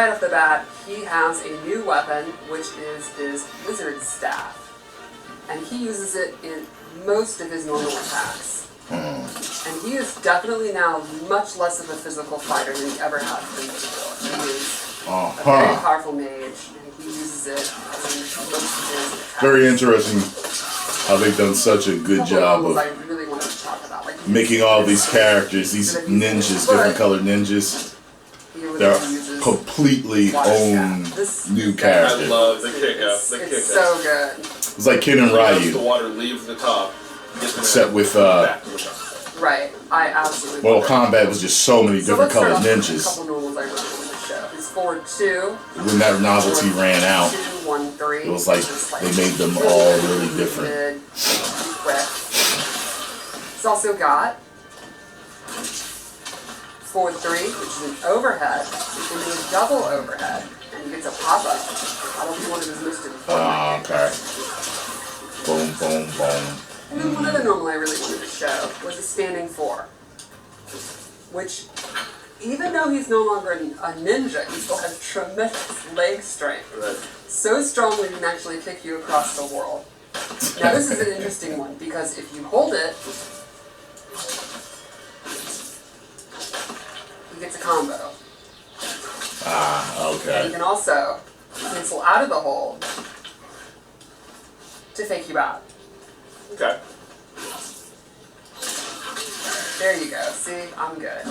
right off the bat, he has a new weapon, which is his wizard staff. And he uses it in most of his normal attacks. And he is definitely now much less of a physical fighter than he ever has been before. He is a very powerful mage, and he uses it in most of his attacks. Very interesting how they've done such a good job of I really wanted to talk about. Like, making all these characters, these ninjas, different colored ninjas. They're completely own new characters. I love the kick up. It's so good. It's like Ken and Ryu. The water leaves the top. Except with right, I absolutely. Mortal Kombat was just so many different colored ninjas. A couple normals I really wanted to show. It's 4-2. When that novelty ran out, 2-1-3. it was like they made them all really different. Quick. It's also got 4-3, which is an overhead. You can do a double overhead, and you get to pop up. That'll be one of his most important. Okay. Boom, boom, boom. And then one other normal I really wanted to show was a standing 4, which, even though he's no longer a ninja, he still has tremendous leg strength. Right. So strong that he can actually kick you across the world. Now this is an interesting one, because if you hold it, he gets a combo. Okay. And you can also cancel out of the hold to fake you out. Okay. There you go. See, I'm good.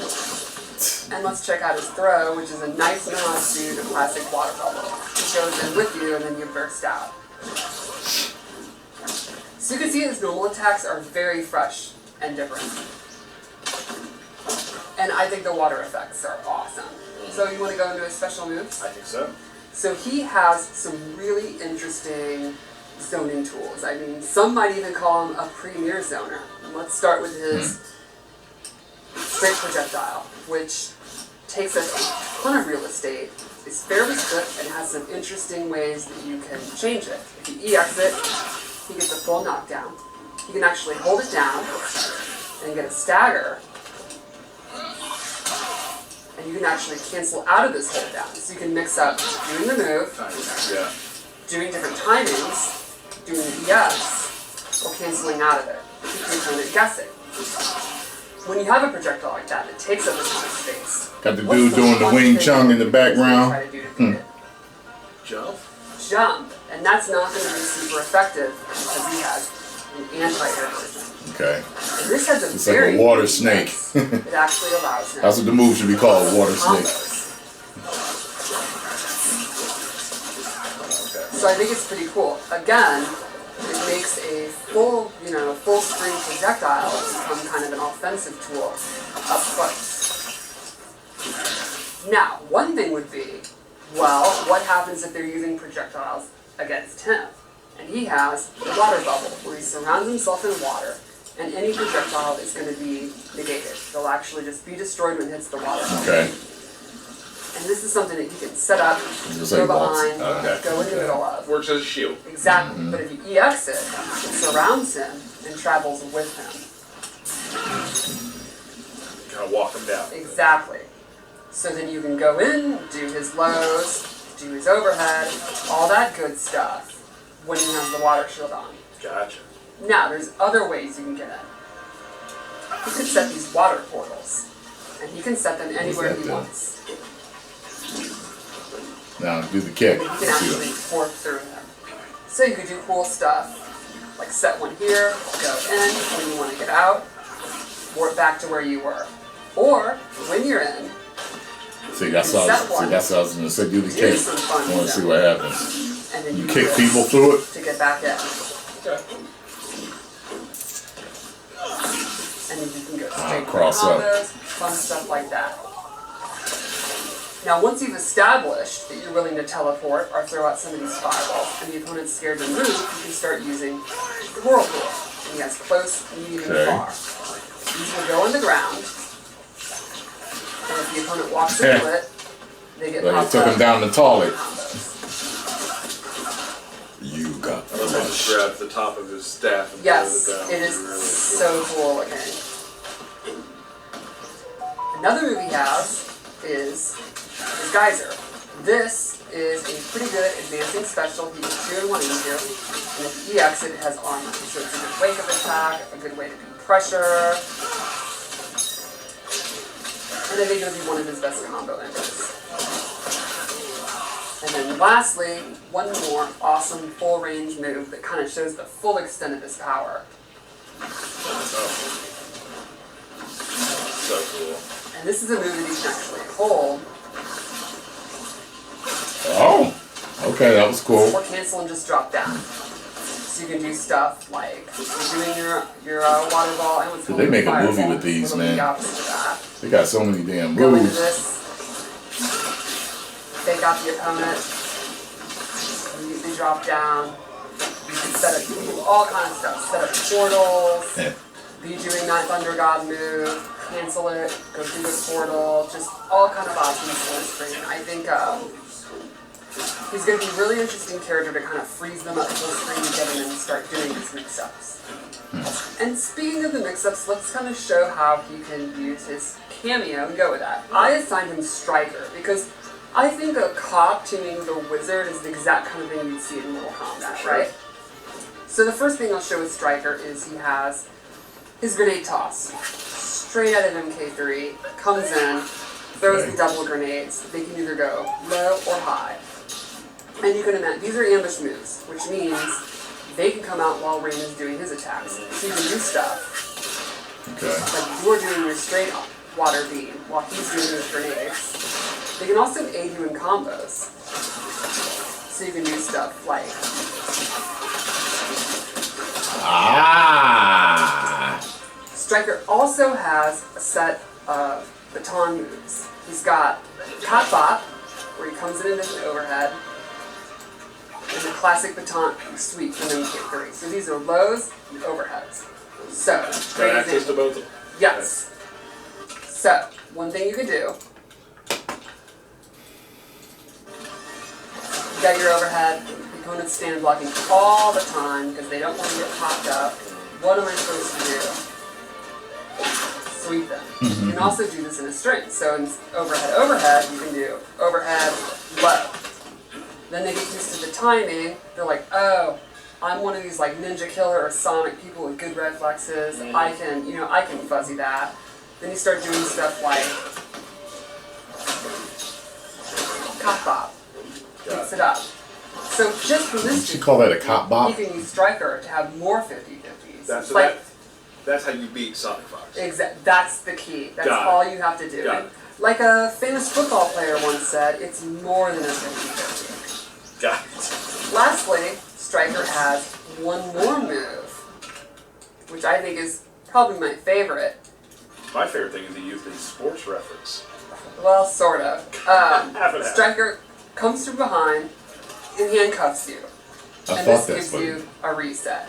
And let's check out his throw, which is a nice nod to the classic water bubble. It goes in with you and then you burst out. So you can see his normal attacks are very fresh and different. And I think the water effects are awesome. So you want to go into his special moves? I think so. So he has some really interesting zoning tools. I mean, some might even call him a premier zoner. Let's start with his straight projectile, which takes up a ton of real estate, is fairly quick, and has some interesting ways that you can change it. If you EX it, he gets a full knockdown. You can actually hold it down and get a stagger. And you can actually cancel out of this hold down. So you can mix up doing the move, doing different timings, doing the EX, or canceling out of it. You can turn it guessing. When you have a projectile like that, it takes up a ton of space. Got the dude doing the Wing Chun in the background. Jump? Jump. And that's not going to be super effective because he has an anti-air version. Okay. And this has a It's very like a water snake. it actually allows him. That's what the move should be called, water snake. So I think it's pretty cool. Again, it makes a full screen projectile become kind of an offensive tool up close. Now, one thing would be, well, what happens if they're using projectiles against him? And he has the water bubble, where he surrounds himself in water, and any projectile is going to be negated. They'll actually just be destroyed when it hits the water bubble. Okay. And this is something that you can set up, go behind, go in the middle of. Works as a shield. Exactly. But if you EX it, it surrounds him and travels with him. Kind of walk him down. Exactly. So then you can go in, do his lows, do his overhead, all that good stuff when he has the water shield on. Gotcha. Now, there's other ways you can get in. He could set these water portals, and he can set them anywhere he wants. Now do the kick. You can actually warp through them. So you could do cool stuff, like set one here, go in, when you want to get out, warp back to where you were. Or, when you're in, See, that's what I was going to say. Do the kick. I want to see what happens. And then You kick people through it? to get back in. Okay. And then you can go straight cross up. combos, fun stuff like that. Now, once you've established that you're willing to teleport or throw out some of these fireballs, and the opponent's scared to move, you can start using the whirlpool. And he has close, medium, and far. These will go on the ground, and if the opponent walks into it, they get Like popped it took up him down the toilet. combos. You got I love how he just grabs the top of his staff and Yes, throws it down. it is Really so cool looking. Another move he has is his geyser, This is a pretty good advancing special. He gets 2 in 1 into. And if he exit, it has armor. So it's a good wake-up attack, a good way to beat pressure. And I think it'll be one of his best combo enders. And then lastly, one more awesome full range move that kind of shows the full extent of his power. So cool. And this is a move that he can actually hold. Oh, okay, that was cool. Or cancel and just drop down. So you can do stuff like you're doing your water ball and what's Did they make a movie with these, man? They got so many damn Go into moves. this. Fake out the opponent. They drop down. You can set up, you can do all kinds of stuff. Set up portals. Yeah. Be doing that Thunder God move. Cancel it. Go through the portal. Just all kind of options full screen. I think he's going to be a really interesting character to kind of freeze them up full screen and get him and start doing these mix-ups. And speaking of the mix-ups, let's kind of show how he can use his cameo and go with that. I assigned him Striker because I think a cop tuning the wizard is the exact kind of thing you'd see in Mortal Kombat, right? So the first thing I'll show with Striker is he has his grenade toss. Straight out of MK3, comes in, throws the double grenades. They can either go low or high. And you can imagine, these are ambush moves, which means they can come out while Rain is doing his attacks. So you can do stuff. Okay. Like you're doing your straight water beam while he's doing his grenades. They can also aid you in combos. So you can do stuff like... Striker also has a set of baton moves. He's got Cat Bop, where he comes in and does an overhead, and the classic baton sweep from MK3. So these are lows and overheads. So, great Access to example. both of them. Yes. So, one thing you could do, you got your overhead, the opponent's stand blocking all the time because they don't want to get popped up. What am I supposed to do? Sweep them. You can also do this in a string. So in overhead, you can do overhead, low. Then they get used to the timing. They're like, oh, I'm one of these like ninja killer or sonic people with good reflexes. I can fuzzy that. Then you start doing stuff like cop bop. Mix it up. So just from this, Did you call that a cop bop? you can use Striker to have more 50-50s. That's Like, that's how you beat Sonic Fox. That's the key. That's all you have to do. Got it. Like a famous football player once said, it's more than a 50-50. Got it. Lastly, Striker has one more move, which I think is probably my favorite. My favorite thing is he used a sports reference. Well, sort of. Half and half. Striker comes from behind and handcuffs you. I And thought this that's gives what you a reset.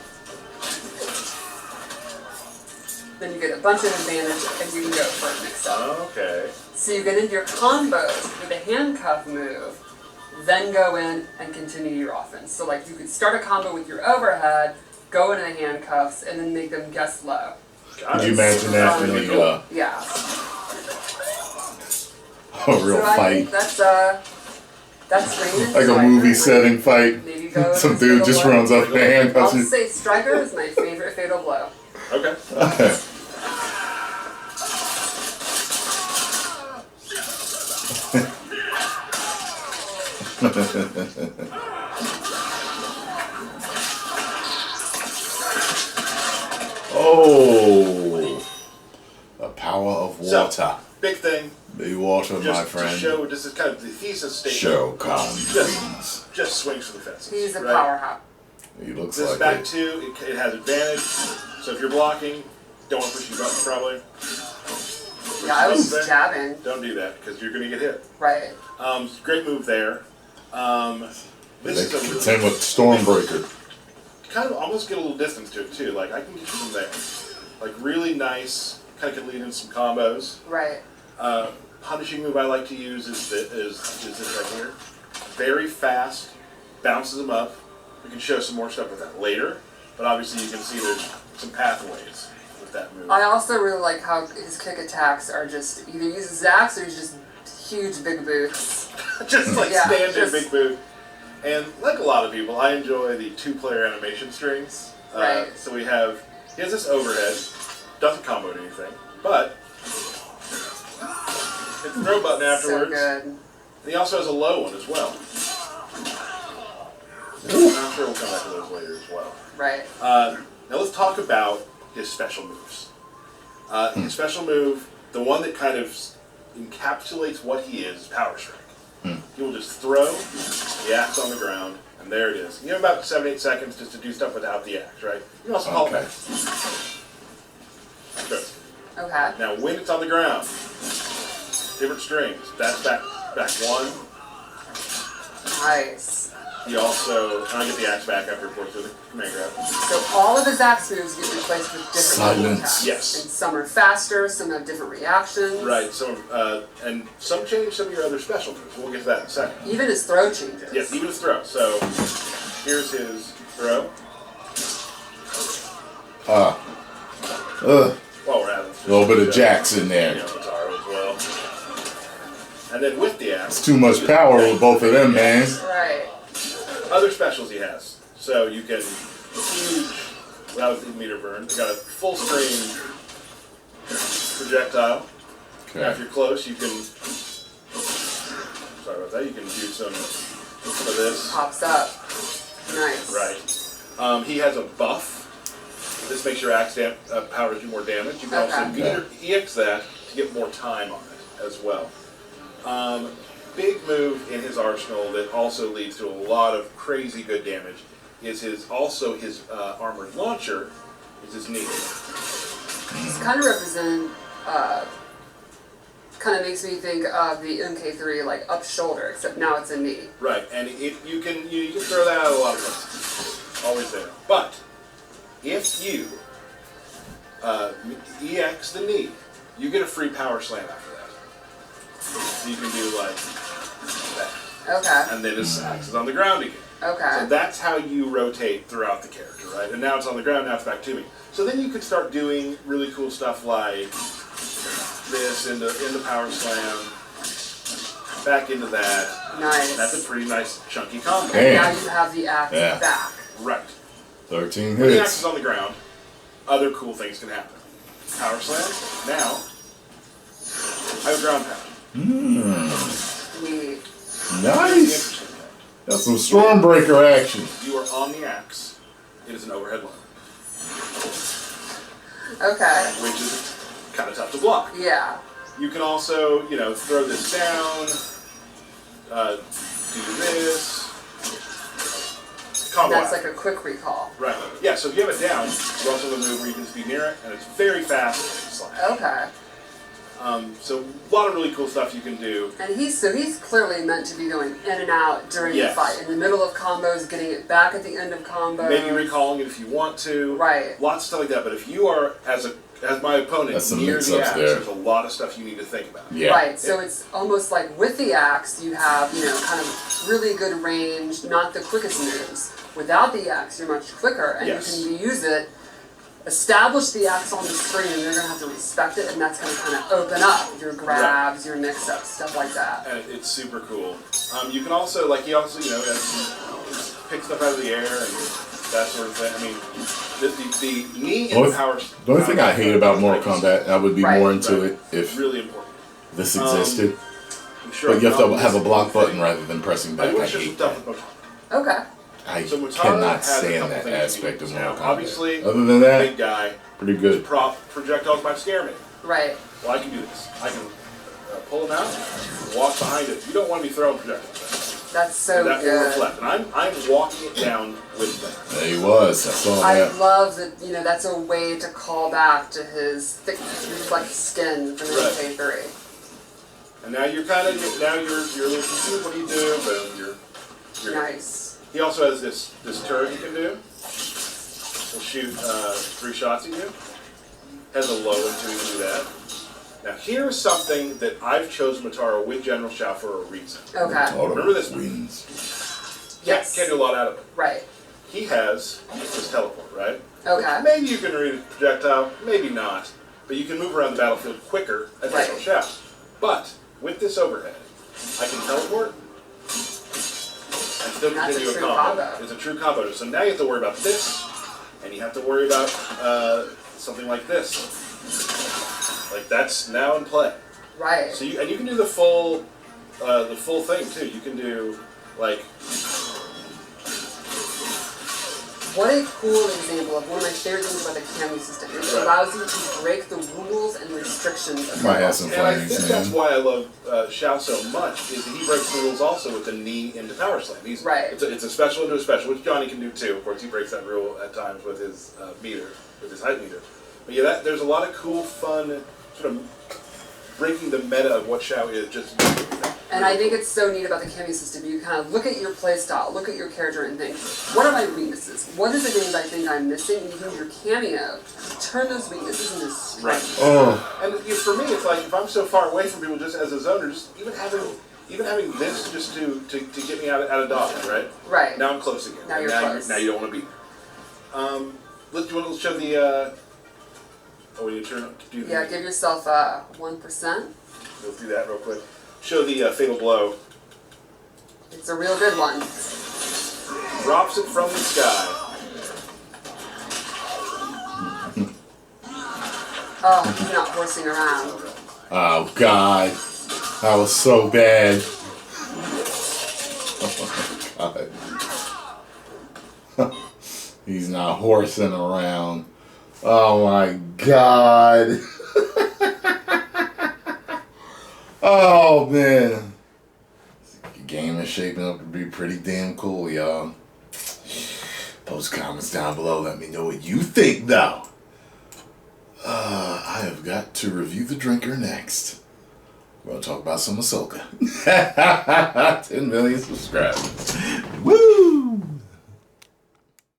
Then you get a bunch of advantage and you can go for a mix-up. Okay. So you get into your combos with a handcuff move, then go in and continue your offense. So like you could start a combo with your overhead, go into the handcuffs, and then make them guess low. Could you imagine that in the Yeah. a real So I fight? think that's Rain. Like a movie setting fight. Maybe go Some with dude Fatal just Blow. runs up and handcuffs I'll you. say Striker is my favorite Fatal Blow. Okay. Oh, the power of water. So, big thing. The water, my Just to friend. show, this is kind of the thesis statement. Shao Kahn, please. Just swings for the fences. He's a right? powerhouse. He looks This is like back it. two. It has advantage. So if you're blocking, don't want to push your button probably. Yeah, I was Okay. jabbing. Don't do that because you're going to get hit. Right. Great move there. This They is a really, contend with Stormbreaker. kind of almost get a little distance to it too. Like I can get you from there. Like really nice. Kind of can lead in some combos. Right. Punishing move I like to use is this right here. Very fast. Bounces them up. We can show some more stuff with that later. But obviously you can see there's some pathways with that move. I also really like how his kick attacks are just either uses Zax or he's just huge big boots. Just like standard big move. And like a lot of people, I enjoy the 2-player animation strings. Right. So he has this overhead, doesn't combo to anything, but hit the throw button afterwards. So good. And he also has a low one as well. I'm sure we'll come back to those later as well. Right. Now let's talk about his special moves. His special move, the one that kind of encapsulates what he is Power Strike. He will just throw the axe on the ground, and there it is. You have about 7-8 seconds just to do stuff without the axe, right? You can also call it back. Good. Okay. Now when it's on the ground, different strings. That's back 1. Nice. He also, and I get the axe back after it works with the command grab. So all of his axe moves get replaced with different level attacks. Yes. And some are faster, some have different reactions. Right, and some change some of your other special moves. We'll get to that in a second. Even his throw changes. Yes, even his throw. So here's his throw. While we're at it. A little bit of jacks in there. Taro as well. And then with the axe. It's too much power with both of them, man. Right. Other specials he has. So you can huge, without the meter burn, you got a full screen projectile. Okay. Now if you're close, you can, sorry about that, you can do some of this. Pops up. Nice. Right. He has a buff. This makes your axe powers you more damage. You can also either EX that to get more time on it as well. Big move in his arsenal that also leads to a lot of crazy good damage is his armored launcher is his knee. It's kind of kind of makes me think of the MK3 like up shoulder, except now it's a knee. Right, and you can throw that out a lot of places. Always there. But if you EX the knee, you get a free power slam after that. So you can do like that. Okay. And then his axe is on the ground again. Okay. So that's how you rotate throughout the character, right? And now it's on the ground, now it's back to me. So then you could start doing really cool stuff like this into power slam, back into that. Nice. That's a pretty nice chunky combo. And now you have the axe back. Right. 13 When the hits. axe is on the ground, other cool things can happen. Power slam. Now, I have ground pound. Neat. Nice. That's some Stormbreaker action. You are on the axe. It is an overhead line. Okay. Which is kind of tough to block. Yeah. You can also, throw this down, do this. Combo That's out. like a quick recall. Right. Yeah, so if you have it down, you also have a move where you can just be near it, and it's very fast slash. Okay. So a lot of really cool stuff you can do. And he's clearly meant to be going in and out during the fight, in the middle of combos, getting it back at the end of combos. Maybe recalling it if you want to. Right. Lots of stuff like that. But if you are as my opponent near the axe, there. there's a lot of stuff you need to think about. Yeah. Right. So it's almost like with the axe, you have kind of really good range, not the quickest moves. Without the axe, you're much quicker, and you can use it. Establish the axe on the screen, and you're going to have to respect it, and that's going to kind of open up your grabs, your mix-ups, stuff like that. And it's super cool. You can also, he also, pick stuff out of the air and that sort of thing. I mean, the knee and the power... The only thing I hate about Mortal Kombat, I would be more into it if really important. This existed. Sure but you have to have a block button rather than pressing back. I hate that. Okay. I cannot stand that aspect of Mortal Kombat. Obviously, other than that, big guy, pretty good. Projectiles might scare me. Right. Well, I can do this. I can pull them out, walk behind it. You don't want to be throwing projectiles. That's so that good. Will reflect. And I'm walking it down with them. There he was. I saw that. I love that. That's a way to call back to his thick, reflective skin from MK3. And now you're kind of you're looking to what do you do? Boom, you're nice. He also has this turret you can do. He'll shoot 3 shots at you. Has a low one too, you can do that. Now here's something that I've chosen Mataro with General Shao for a reason. Okay. Remember this one? Yes. Can't do a lot out of it. Right. He has this teleport, right? Okay. Maybe you can read a projectile, maybe not. But you can move around the battlefield quicker as General Shao. But with this overhead, I can teleport and still That's continue a a true combo. combo. It's a true combo. So now you have to worry about this, and you have to worry about something like this. Like that's now in play. Right. So you can do the full thing too. You can do like. What a cool example of one of my favorite things about the Cameo system. It allows you to break the rules and restrictions of Might have some And I flames, think that's why I love Shao so much, is that he breaks the rules also with the knee into power slam. Right. It's a special into a special, which Johnny can do too. Of course, he breaks that rule at times with his meter, with his height meter. But yeah, there's a lot of cool, fun, sort of breaking the meta of what Shao is, just And I think it's so neat about the Cameo system. You kind of look at your playstyle, look at your character, and think, what are my weaknesses? What are the things I think I'm missing? And you use your Cameo to turn those weaknesses into strengths. And for me, it's like if I'm so far away from people, just as a zoner, just even having this just to get me out of dodge, right? Right. Now I'm close again. Now you're close. Now you don't want to be. Let's show the. Oh, you turn to do. Yeah, give yourself 1%. Let's do that real quick. Show the fatal blow. It's a real good one. Drops it from the sky. Oh, he's not horsing around. Oh God, that was so bad. Oh God. He's not horsing around. Oh my God. Oh man. The game is shaping up to be pretty damn cool, y'all. Post comments down below. Let me know what you think, though. I have got to review the drinker next. We're going to talk about some Ahsoka. 10 million subscribers. Woo!